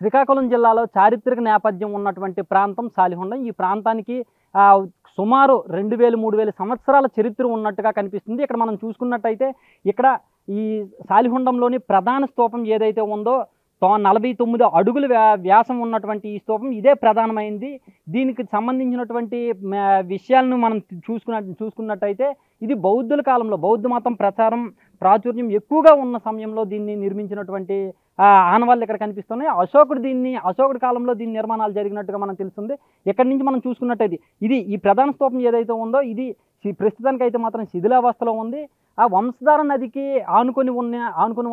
శ్రీకాకుళం జిల్లాలో చారిత్రక నేపథ్యం ఉన్నటువంటి ప్రాంతం సాలిహొండం. ఈ ప్రాంతానికి సుమారు 2000, 3000 సంవత్సరాల చరిత్ర ఉన్నట్టుగా కనిపిస్తుంది. ఇక్కడ మనం చూసుకున్నట్టయితే ఇక్కడ ఈ సాలిహొండంలోని ప్రధాన స్తూపం ఏదైతే ఉందో 49 అడుగుల వ్యాసం ఉన్నటువంటి ఈ స్తూపం ఇదే ప్రధానమైంది. దీనికి సంబంధించినటువంటి విషయాలను మనం చూసుకున్నట్టయితే ఇది బౌద్ధుల కాలంలో బౌద్ధ మతం ప్రాచుర్యం ఎక్కువగా ఉన్న సమయంలో దీన్ని నిర్మించినటువంటి ఆనవాళ్ళు ఇక్కడ కనిపిస్తున్నాయి. అశోకుడి కాలంలో దీని నిర్మాణాలు జరిగినట్టుగా మనకు తెలుస్తుంది. ఇక్కడి నుంచి మనం చూసుకున్నట్టయితే ఈ ప్రధాన స్తూపం ఏదైతే ఉందో ఇది ప్రస్తుతానికి అయితే మాత్రం శిథిలావస్థలో ఉంది. ఆ వంశధార నదికి ఆనుకొని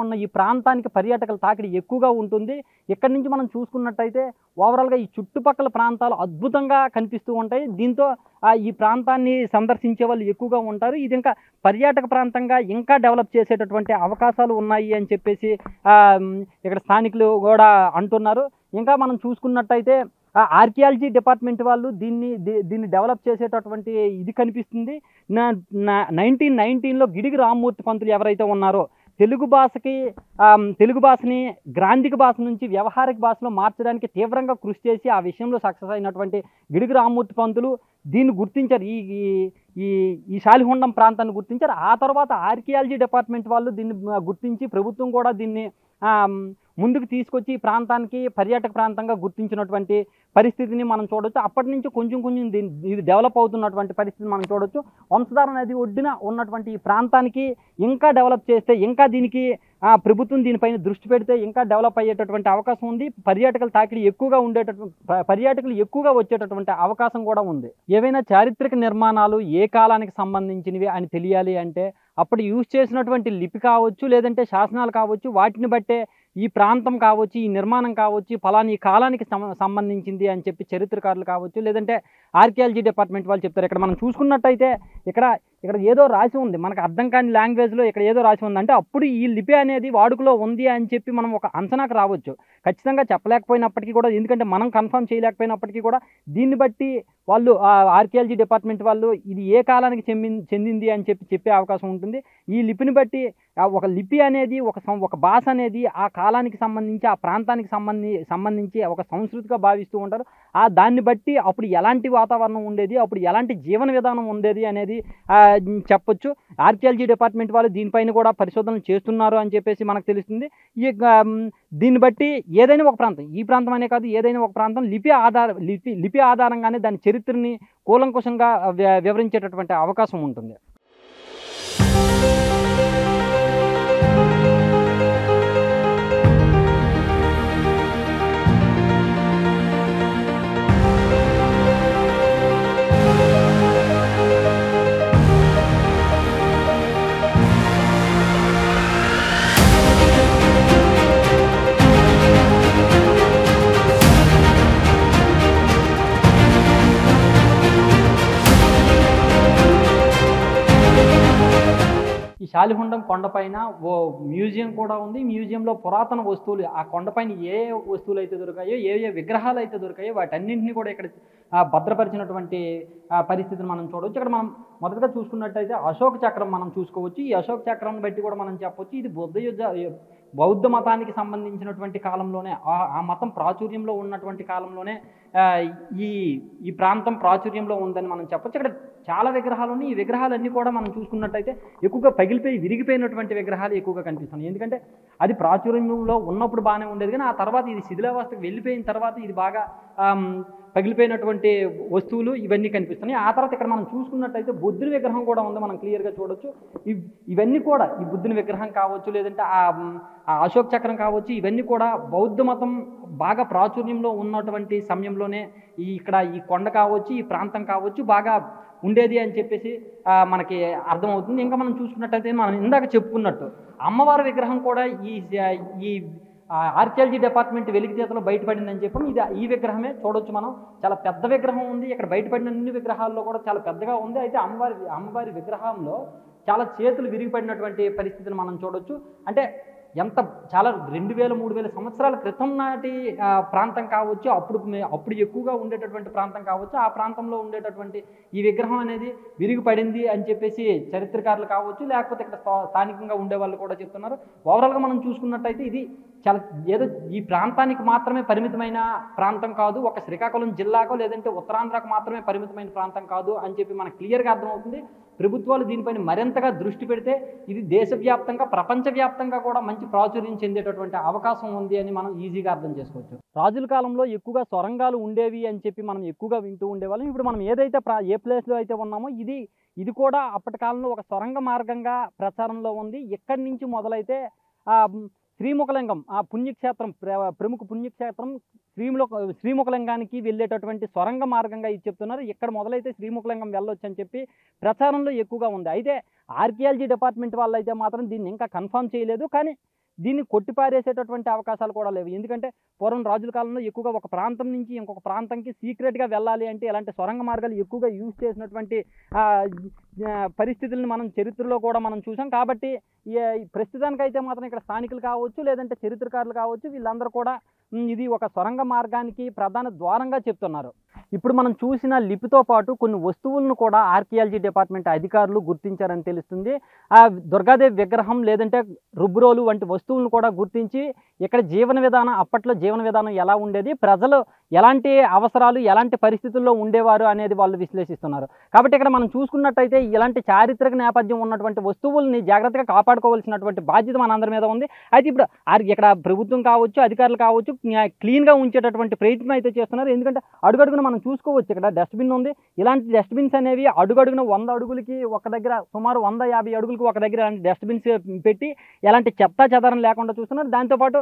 ఉన్న ఈ ప్రాంతానికి పర్యాటకుల తాకిడి ఎక్కువగా ఉంటుంది. ఇక్కడి నుంచి మనం చూసుకున్నట్టయితే ఓవరాల్గా ఈ చుట్టుపక్కల ప్రాంతాలు అద్భుతంగా కనిపిస్తూ ఉంటాయి. దీంతో ఈ ప్రాంతాన్ని సందర్శించే వాళ్ళు ఎక్కువగా ఉంటారు. ఇది ఇంకా పర్యాటక ప్రాంతంగా ఇంకా డెవలప్ చేసేటటువంటి అవకాశాలు ఉన్నాయి అని చెప్పేసి ఇక్కడ స్థానికులు కూడా అంటున్నారు. ఇంకా మనం చూసుకున్నట్టయితే ఆర్కియాలజీ డిపార్ట్మెంట్ వాళ్ళు దీన్ని డెవలప్ చేసేటటువంటి ఇది కనిపిస్తుంది. 1919లో గిడిగి రామ్మూర్తి పంతులు ఎవరైతే ఉన్నారో తెలుగు భాషని గ్రాంధిక భాష నుంచి వ్యవహారిక భాషలో మార్చడానికి తీవ్రంగా కృషి చేసి ఆ విషయంలో సక్సెస్ అయినటువంటి గిడిగి రామ్మూర్తి పంతులు దీన్ని గుర్తించారు. ఈ సాలిహొండం ప్రాంతాన్ని గుర్తించారు. ఆ తర్వాత ఆర్కియాలజీ డిపార్ట్మెంట్ వాళ్ళు దీన్ని గుర్తించి ప్రభుత్వం కూడా దీన్ని ముందుకు తీసుకొచ్చి ఈ ప్రాంతానికి పర్యాటక ప్రాంతంగా గుర్తించినటువంటి పరిస్థితిని మనం చూడవచ్చు. అప్పటి నుంచి కొంచెం ఇది డెవలప్ అవుతున్నటువంటి పరిస్థితిని మనం చూడవచ్చు. వంశధార నది ఒడ్డున ఉన్నటువంటి ఈ ప్రాంతానికి ఇంకా డెవలప్ చేస్తే ఇంకా దీనికి ప్రభుత్వం దీనిపైన దృష్టి పెడితే ఇంకా డెవలప్ అయ్యేటటువంటి అవకాశం ఉంది. పర్యాటకులు ఎక్కువగా వచ్చేటటువంటి అవకాశం కూడా ఉంది. ఏవైనా చారిత్రక నిర్మాణాలు ఏ కాలానికి సంబంధించినవి అని తెలియాలి అంటే అప్పుడు యూజ్ చేసినటువంటి లిపి కావచ్చు, లేదంటే శాసనాలు కావచ్చు, వాటిని బట్టే ఈ ప్రాంతం కావచ్చు, ఈ నిర్మాణం కావచ్చు, ఫలాని కాలానికి సంబంధించింది అని చెప్పి చరిత్రకారులు కావచ్చు, లేదంటే ఆర్కియాలజీ డిపార్ట్మెంట్ వాళ్ళు చెప్తారు. ఇక్కడ మనం చూసుకున్నట్టయితే ఇక్కడ ఏదో రాసి ఉంది, మనకు అర్థం కాని లాంగ్వేజ్లో ఇక్కడ ఏదో రాసి ఉంది అంటే అప్పుడు ఈ లిపి అనేది వాడుకలో ఉంది అని చెప్పి మనం ఒక అంచనాకు రావచ్చు. ఖచ్చితంగా చెప్పలేకపోయినప్పటికీ కూడా, ఎందుకంటే మనం కన్ఫర్మ్ చేయలేకపోయినప్పటికీ కూడా దీన్ని బట్టి వాళ్ళు ఆర్కియాలజీ డిపార్ట్మెంట్ వాళ్ళు ఇది ఏ కాలానికి చెందింది అని చెప్పే అవకాశం ఉంటుంది. ఈ లిపిని బట్టి ఒక లిపి అనేది ఒక భాష అనేది ఆ కాలానికి సంబంధించి ఆ ప్రాంతానికి సంబంధించి ఒక సంస్కృతిగా భావిస్తూ ఉంటారు. దాన్ని బట్టి అప్పుడు ఎలాంటి వాతావరణం ఉండేది, అప్పుడు ఎలాంటి జీవన విధానం ఉండేది అనేది చెప్పొచ్చు. ఆర్కియాలజీ డిపార్ట్మెంట్ వాళ్ళు దీనిపైన కూడా పరిశోధనలు చేస్తున్నారు అని చెప్పేసి మనకు తెలుస్తుంది. దీన్ని బట్టి ఏదైనా ఒక ప్రాంతం, ఈ ప్రాంతం అనే కాదు, ఏదైనా ఒక ప్రాంతం లిపి ఆధారంగానే దాని చరిత్రని కూలంకుషంగా వివరించేటటువంటి అవకాశం ఉంటుంది. ఈ సాలిహొండం కొండపైన ఓ మ్యూజియం కూడా ఉంది. మ్యూజియంలో పురాతన వస్తువులు, ఆ కొండపైన ఏ వస్తువులు అయితే దొరికాయో, ఏ విగ్రహాలు అయితే దొరికాయో వాటన్నింటినీ కూడా ఇక్కడ భద్రపరిచినటువంటి పరిస్థితిని మనం చూడవచ్చు. ఇక్కడ మనం మొదటగా చూసుకున్నట్టయితే అశోక చక్రం మనం చూసుకోవచ్చు. ఈ అశోక చక్రం బట్టి కూడా మనం చెప్పవచ్చు ఇది బౌద్ధ మతానికి సంబంధించినటువంటి కాలంలోనే, ఆ మతం ప్రాచుర్యంలో ఉన్నటువంటి కాలంలోనే ఈ ప్రాంతం ప్రాచుర్యంలో ఉందని మనం చెప్పొచ్చు. ఇక్కడ చాలా విగ్రహాలు ఉన్నాయి. ఈ విగ్రహాలన్నీ కూడా మనం చూసుకున్నట్టయితే ఎక్కువగా విరిగిపోయినటువంటి విగ్రహాలు ఎక్కువగా కనిపిస్తున్నాయి. ఎందుకంటే అది ప్రాచుర్యంలో ఉన్నప్పుడు బాగానే ఉండేది, కానీ ఆ తర్వాత ఇది శిథిలావస్థకు వెళ్ళిపోయిన తర్వాత ఇది బాగా పగిలిపోయినటువంటి వస్తువులు ఇవన్నీ కనిపిస్తున్నాయి. ఆ తర్వాత ఇక్కడ మనం చూసుకున్నట్టయితే బుద్ధుని విగ్రహం కూడా ఉంది, మనం క్లియర్గా చూడొచ్చు. ఇవన్నీ కూడా ఈ బుద్ధుని విగ్రహం కావచ్చు, లేదంటే ఆ అశోక్ చక్రం కావచ్చు, ఇవన్నీ కూడా బౌద్ధ మతం బాగా ప్రాచుర్యంలో ఉన్నటువంటి సమయంలోనే ఇక్కడ ఈ కొండ కావచ్చు, ఈ ప్రాంతం కావచ్చు బాగా ఉండేది అని చెప్పేసి మనకి అర్థమవుతుంది. ఇంకా మనం చూసుకున్నట్టయితే మనం ఇందాక చెప్పుకున్నట్టు అమ్మవారి విగ్రహం కూడా ఈ ఆర్కియాలజీ డిపార్ట్మెంట్ వెలికితీతలో బయటపడిందని చెప్పి ఈ విగ్రహమే చూడొచ్చు. మనం చాలా పెద్ద విగ్రహం ఉంది. ఇక్కడ బయటపడిన అన్ని విగ్రహాల్లో కూడా చాలా పెద్దగా ఉంది. అయితే అమ్మవారి విగ్రహంలో చాలా చేతులు విరిగిపడినటువంటి పరిస్థితిని మనం చూడొచ్చు. అంటే ఎంత చాలా 2000, 3000 సంవత్సరాల క్రితం నాటి ప్రాంతం కావచ్చు, అప్పుడు ఎక్కువగా ఉండేటటువంటి ప్రాంతం కావచ్చు, ఆ ప్రాంతంలో ఉండేటటువంటి ఈ విగ్రహం అనేది విరిగిపడింది అని చెప్పేసి చరిత్రకారులు కావచ్చు, లేకపోతే ఇక్కడ స్థానికంగా ఉండేవాళ్ళు కూడా చెప్తున్నారు. ఓవరాల్గా మనం చూసుకున్నట్టయితే ఇది చాలా ఏదో ఈ ప్రాంతానికి మాత్రమే పరిమితమైన ప్రాంతం కాదు, ఒక శ్రీకాకుళం జిల్లాకో లేదంటే ఉత్తరాంధ్రకు మాత్రమే పరిమితమైన ప్రాంతం కాదు అని చెప్పి మనకు క్లియర్గా అర్థమవుతుంది. ప్రభుత్వాలు దీనిపైన మరింతగా దృష్టి పెడితే ఇది దేశవ్యాప్తంగా, ప్రపంచవ్యాప్తంగా కూడా మంచి ప్రాచుర్యం చెందేటటువంటి అవకాశం ఉంది అని మనం ఈజీగా అర్థం చేసుకోవచ్చు. రాజుల కాలంలో ఎక్కువగా సొరంగాలు ఉండేవి అని చెప్పి మనం ఎక్కువగా వింటూ ఉండేవాళ్ళం. ఇప్పుడు మనం ఏదైతే ఏ ప్లేస్లో అయితే ఉన్నామో ఇది కూడా అప్పటి కాలంలో ఒక సొరంగ మార్గంగా ప్రచారంలో ఉంది. ఇక్కడి నుంచి మొదలైతే శ్రీముఖలింగం ఆ పుణ్యక్షేత్రం, ప్రముఖ పుణ్యక్షేత్రం శ్రీముఖలింగానికి వెళ్ళేటటువంటి సొరంగ మార్గంగా ఇది చెప్తున్నారు. ఇక్కడ మొదలైతే శ్రీముఖలింగం వెళ్ళొచ్చు అని చెప్పి ప్రచారంలో ఎక్కువగా ఉంది. అయితే ఆర్కియాలజీ డిపార్ట్మెంట్ వాళ్ళు అయితే మాత్రం దీన్ని ఇంకా కన్ఫర్మ్ చేయలేదు. కానీ దీన్ని కొట్టిపారేసేటటువంటి అవకాశాలు కూడా లేవు. ఎందుకంటే పూర్వం రాజుల కాలంలో ఎక్కువగా ఒక ప్రాంతం నుంచి ఇంకొక ప్రాంతంకి సీక్రెట్గా వెళ్ళాలి అంటే ఇలాంటి సొరంగ మార్గాలు ఎక్కువగా యూజ్ చేసినటువంటి పరిస్థితులను మనం చరిత్రలో కూడా మనం చూసాం. కాబట్టి ప్రస్తుతానికైతే మాత్రం ఇక్కడ స్థానికులు కావచ్చు, లేదంటే చరిత్రకారులు కావచ్చు, వీళ్ళందరూ కూడా ఇది ఒక సొరంగ మార్గానికి ప్రధాన ద్వారంగా చెప్తున్నారు. ఇప్పుడు మనం చూసిన లిపితో పాటు కొన్ని వస్తువులను కూడా ఆర్కియాలజీ డిపార్ట్మెంట్ అధికారులు గుర్తించారని తెలుస్తుంది. ఆ దుర్గాదేవి విగ్రహం లేదంటే రుబ్రోలు వంటి వస్తువులను కూడా గుర్తించి ఇక్కడ అప్పట్లో జీవన విధానం ఎలా ఉండేది, ప్రజలు ఎలాంటి అవసరాలు ఎలాంటి పరిస్థితుల్లో ఉండేవారు అనేది వాళ్ళు విశ్లేషిస్తున్నారు. కాబట్టి ఇక్కడ మనం చూసుకున్నట్టయితే ఇలాంటి చారిత్రక నేపథ్యం ఉన్నటువంటి వస్తువుల్ని జాగ్రత్తగా కాపాడుకోవాల్సినటువంటి బాధ్యత మనందరి మీద ఉంది. అయితే ఇప్పుడు ఇక్కడ ప్రభుత్వం కావచ్చు, అధికారులు కావచ్చు, క్లీన్గా ఉంచేటటువంటి ప్రయత్నం అయితే చేస్తున్నారు. ఎందుకంటే అడుగడుగున మనం చూసుకోవచ్చు ఇక్కడ డస్ట్బిన్ ఉంది. ఇలాంటి డస్ట్బిన్స్ అనేవి అడుగడుగున 100 అడుగులకి ఒక దగ్గర, సుమారు 150 అడుగులకి ఒక దగ్గర ఇలాంటి డస్ట్బిన్స్ పెట్టి ఎలాంటి చెత్తా చెదారం లేకుండా చూస్తున్నారు. దాంతోపాటు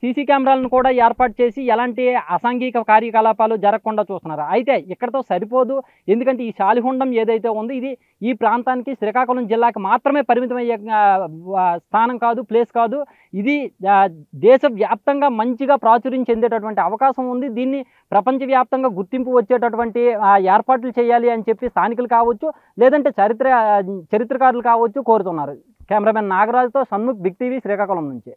సీసీ కెమెరాలను కూడా ఏర్పాటు చేసి ఎలాంటి అసాంఘిక కార్యకలాపాలు జరగకుండా చూస్తున్నారు. అయితే ఇక్కడతో సరిపోదు. ఎందుకంటే ఈ శాలిహుండం ఏదైతే ఉందో ఇది ఈ ప్రాంతానికి, శ్రీకాకుళం జిల్లాకి మాత్రమే పరిమితమయ్యే స్థానం కాదు, ప్లేస్ కాదు. ఇది దేశవ్యాప్తంగా మంచిగా ప్రాచుర్యం చెందేటటువంటి అవకాశం ఉంది. దీన్ని ప్రపంచవ్యాప్తంగా గుర్తింపు వచ్చేటటువంటి ఏర్పాట్లు చేయాలి అని చెప్పి స్థానికులు కావచ్చు, లేదంటే చరిత్రకారులు కావచ్చు కోరుతున్నారు. కెమెరామెన్ నాగరాజుతో షణ్ముఖ్, బిగ్ టీవీ, శ్రీకాకుళం నుంచి.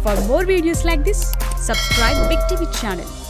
For more videos like this, subscribe Big TV channel.